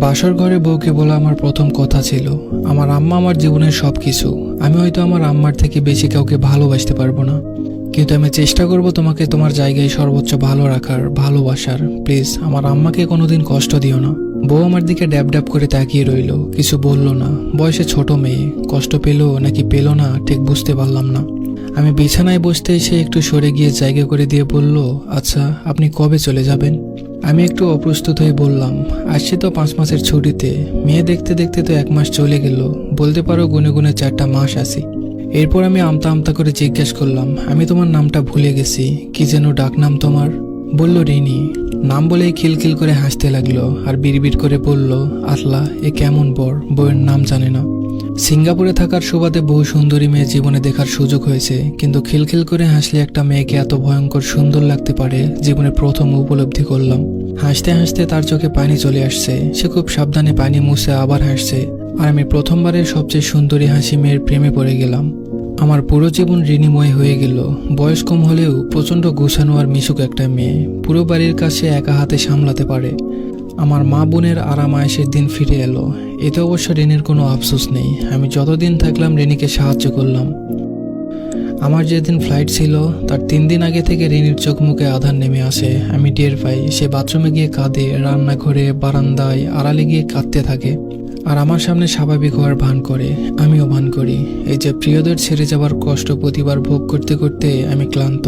বাসর ঘরে বউকে বলা আমার প্রথম কথা ছিল, আমার আম্মা আমার জীবনের সবকিছু। আমি হয়তো আমার আম্মার থেকে বেশি কাউকে ভালোবাসতে পারবো না, কিন্তু আমি চেষ্টা করব তোমাকে তোমার জায়গায় সর্বোচ্চ ভালো রাখার, ভালোবাসার। প্লিজ আমার আম্মাকে কোনোদিন কষ্ট দিও না। বউ আমার দিকে ড্যাব ড্যাব করে তাকিয়ে রইল, কিছু বলল না। বয়সে ছোট মেয়ে, কষ্ট পেলো নাকি পেলো না ঠিক বুঝতে পারলাম না। আমি বিছানায় বসতে এসে একটু সরে গিয়ে জায়গা করে দিয়ে বলল, আচ্ছা আপনি কবে চলে যাবেন? আমি একটু অপ্রস্তুত হয়ে বললাম, আসছি তো 5 মাসের ছুটিতে। মেয়ে দেখতে দেখতে তো 1 মাস চলে গেল, বলতে পারো গুনে গুনে 4টা মাস আসি। এরপর আমি আমতা আমতা করে জিজ্ঞেস করলাম, আমি তোমার নামটা ভুলে গেছি, কি যেন ডাক নাম তোমার? বলল রিনি। নাম বলেই খিলখিল করে হাসতে লাগলো আর বিড়বিড় করে বলল, আল্লাহ এ কেমন বর, বউয়ের নাম জানে না। সিঙ্গাপুরে থাকার সুবাদে বহু সুন্দরী মেয়ে জীবনে দেখার সুযোগ হয়েছে, কিন্তু খিলখিল করে হাসলে একটা মেয়েকে এত ভয়ঙ্কর সুন্দর লাগতে পারে জীবনে প্রথম উপলব্ধি করলাম। হাসতে হাসতে তার চোখে পানি চলে আসছে, সে খুব সাবধানে পানি মুছে আবার হাসছে, আর আমি প্রথমবারের সবচেয়ে সুন্দরী হাসি মেয়ের প্রেমে পড়ে গেলাম। আমার পুরো জীবন ঋণীময় হয়ে গেল। বয়স কম হলেও প্রচণ্ড গোছানো আর মিশুক একটা মেয়ে, পুরো বাড়ির কাছে একা হাতে সামলাতে পারে। আমার মা বোনের আরাম আয়েশের দিন ফিরে এলো। এতে অবশ্য রিনির কোনো আফসোস নেই। আমি যতদিন থাকলাম রিনিকে সাহায্য করলাম। আমার যেদিন ফ্লাইট ছিল তার 3 দিন আগে থেকে রিনির চোখ মুখে আধার নেমে আসে। আমি টের পাই সে বাথরুমে গিয়ে কাঁদে, রান্নাঘরে, বারান্দায় আড়ালে গিয়ে কাঁদতে থাকে, আর আমার সামনে স্বাভাবিক হওয়ার ভান করে। আমিও ভান করি। এই যে প্রিয়দের ছেড়ে যাবার কষ্ট প্রতিবার ভোগ করতে করতে আমি ক্লান্ত।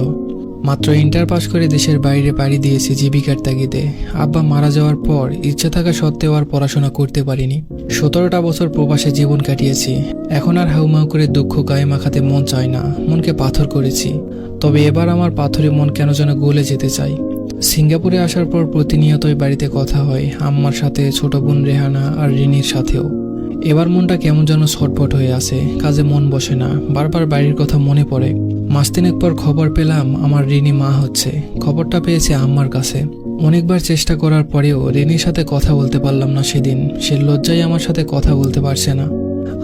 মাত্র ইন্টার পাস করে দেশের বাইরে পাড়ি দিয়েছি জীবিকার তাগিদে। আব্বা মারা যাওয়ার পর ইচ্ছা থাকা সত্ত্বেও আর পড়াশোনা করতে পারিনি। 17টা বছর প্রবাসে জীবন কাটিয়েছি। এখন আর হাউমাউ করে দুঃখ গায়ে মাখাতে মন চায় না, মনকে পাথর করেছি। তবে এবার আমার পাথরে মন কেন যেন গলে যেতে চাই। সিঙ্গাপুরে আসার পর প্রতিনিয়তই বাড়িতে কথা হয়, আম্মার সাথে, ছোট বোন রেহানা আর রিনির সাথেও। এবার মনটা কেমন যেন ছটফট হয়ে আছে, কাজে মন বসে না, বারবার বাড়ির কথা মনে পড়ে। 3 মাস পর খবর পেলাম আমার রিনি মা হচ্ছে। খবরটা পেয়েছে আম্মার কাছে। অনেকবার চেষ্টা করার পরেও রিনির সাথে কথা বলতে পারলাম না সেদিন। সে লজ্জায় আমার সাথে কথা বলতে পারছে না।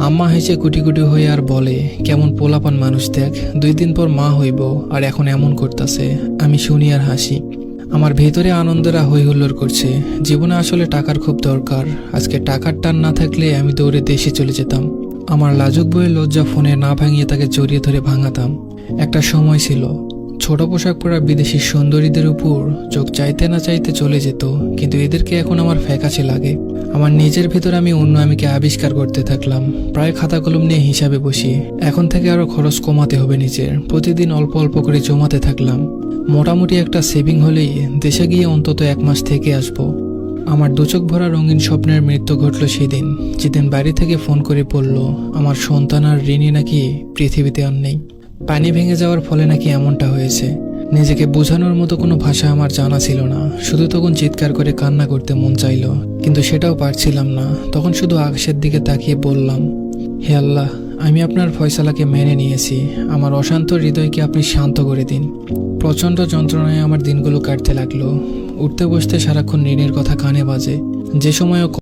আম্মা হেসে কুটি কুটি হয়ে আর বলে, কেমন পোলাপান মানুষ দেখ, 2 দিন পর মা হইব আর এখন এমন করতেছে। আমি শুনি আর হাসি। আমার ভেতরে আনন্দরা হই হুল্লোড় করছে। জীবনে আসলে টাকার খুব দরকার। আজকে টাকার টান না থাকলে আমি দৌড়ে দেশে চলে যেতাম। আমার লাজুক বইয়ের লজ্জা ফোনে না ভাঙিয়ে তাকে জড়িয়ে ধরে ভাঙাতাম। একটা সময় ছিল ছোট পোশাক পরা বিদেশি সুন্দরীদের উপর চোখ চাইতে না চাইতে চলে যেত, কিন্তু এদেরকে এখন আমার ফ্যাকাশে লাগে। আমার নিজের ভেতর আমি অন্য আমিকে আবিষ্কার করতে থাকলাম। প্রায় খাতা কলম নিয়ে হিসাবে বসি। এখন থেকে আরো খরচ কমাতে হবে নিজের। প্রতিদিন অল্প অল্প করে জমাতে থাকলাম। মোটামুটি একটা সেভিং হলেই দেশে গিয়ে অন্তত 1 মাস থেকে আসবো। আমার 2 চোখ ভরা রঙিন স্বপ্নের মৃত্যু ঘটল সেদিন, যেদিন বাড়ি থেকে ফোন করে বলল আমার সন্তান আর রিনি নাকি পৃথিবীতে আর নেই। পানি ভেঙে যাওয়ার ফলে নাকি এমনটা হয়েছে। নিজেকে বোঝানোর মতো কোনো ভাষা আমার জানা ছিল না। শুধু তখন চিৎকার করে কান্না করতে মন চাইল, কিন্তু সেটাও পারছিলাম না। তখন শুধু আকাশের দিকে তাকিয়ে বললাম, হে আল্লাহ, আমি আপনার ফয়সালাকে মেনে নিয়েছি। আমার অশান্ত হৃদয়কে আপনি শান্ত করে দিন। প্রচণ্ড যন্ত্রণায় আমার দিনগুলো কাটতে লাগলো। উঠতে বসতে সারাক্ষণ ঋণের কথা কানে বাজে। যে সময়